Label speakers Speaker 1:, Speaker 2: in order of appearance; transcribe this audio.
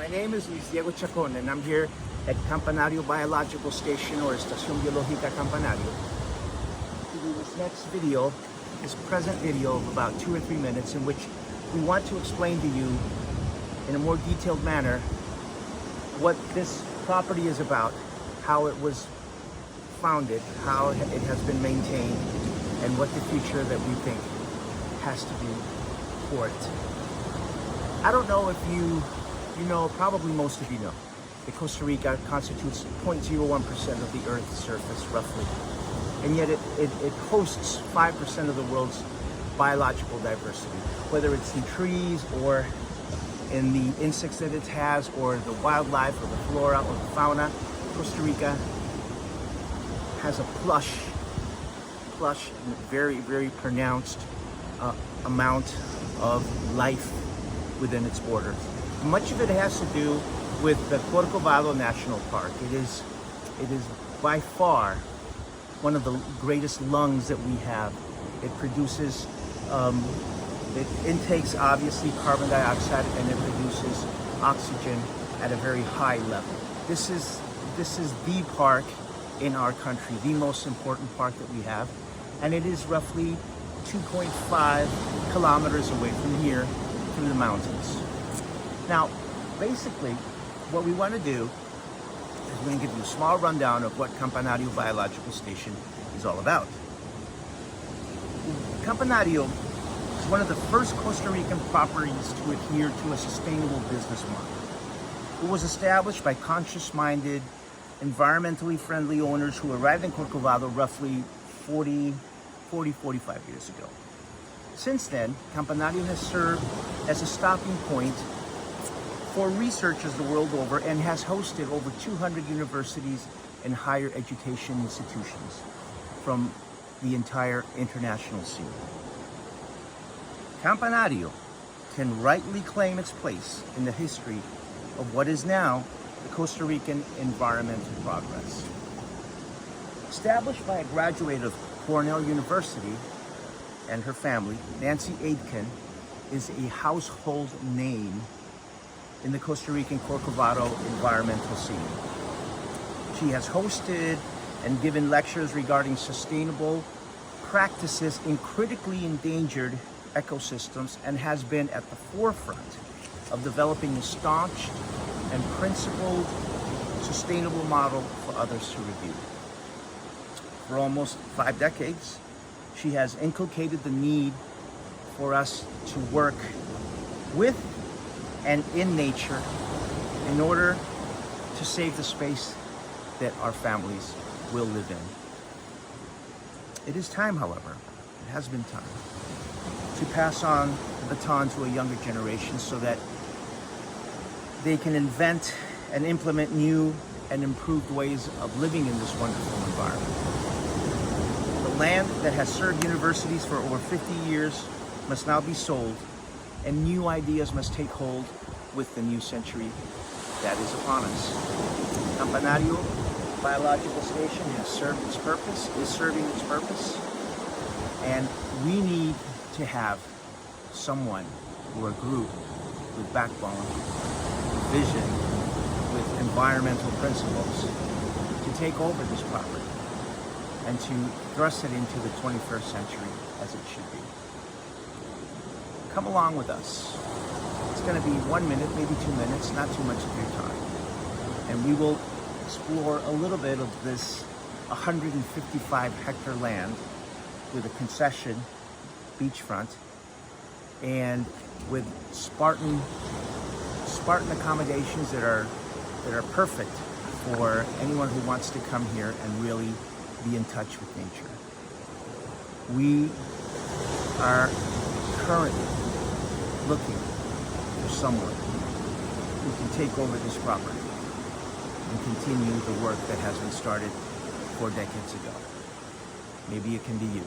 Speaker 1: My name is Diego Chacón, and I'm here at Campanario Biological Station, or Estación Biológica Campanario, to do this next video, this present video of about 2 or 3 minutes, in which we want to explain to you in a more detailed manner what this property is about, how it was founded, how it has been maintained, and what the future that we think has to be for it. I don't know if you know, probably most of you know, that Costa Rica constitutes 0.01% of the Earth's surface, roughly. And yet it hosts 5% of the world's biological diversity, whether it's in trees or in the insects that it has, or the wildlife, or the flora, or the fauna. Costa Rica has a plush, and very, very pronounced amount of life within its borders. Much of it has to do with the Corcovado National Park. It is by far one of the greatest lungs that we have. It produces, it intakes obviously carbon dioxide, and it produces oxygen at a very high level. This is the park in our country, the most important park that we have, and it is roughly 2.5 kilometers away from here through the mountains. Now, basically, what we want to do is we're going to give you a small rundown of what Campanario Biological Station is all about. Campanario is one of the first Costa Rican properties to adhere to a sustainable business model. It was established by conscious-minded, environmentally friendly owners who arrived in Corcovado roughly 45 years ago. Since then, Campanario has served as a stopping point for researchers the world over, and has hosted over 200 universities and higher education institutions from the entire international scene. Campanario can rightly claim its place in the history of what is now the Costa Rican environmental progress. Established by a graduate of Cornell University and her family, Nancy Aitken is a household name in the Costa Rican Corcovado environmental scene. She has hosted and given lectures regarding sustainable practices in critically endangered ecosystems, and has been at the forefront of developing a staunch and principled sustainable model for others to review. For almost 5 decades, she has inculcated the need for us to work with and in nature in order to save the space that our families will live in. It is time, however, it has been time, to pass on the baton to a younger generation so that they can invent and implement new and improved ways of living in this wonderful environment. The land that has served universities for over 50 years must now be sold, and new ideas must take hold with the new century that is upon us. Campanario Biological Station has served its purpose, is serving its purpose, and we need to have someone or a group with backbone, with vision, with environmental principles to take over this property and to thrust it into the 21st century as it should be. Come along with us. It's going to be 1 minute, maybe 2 minutes, not too much of your time. And we will explore a little bit of this 155 hectare land with a concession beachfront, and with Spartan accommodations that are perfect for anyone who wants to come here and really be in touch with nature. We are currently looking for someone who can take over this property and continue the work that has been started 4 decades ago. Maybe it can be you.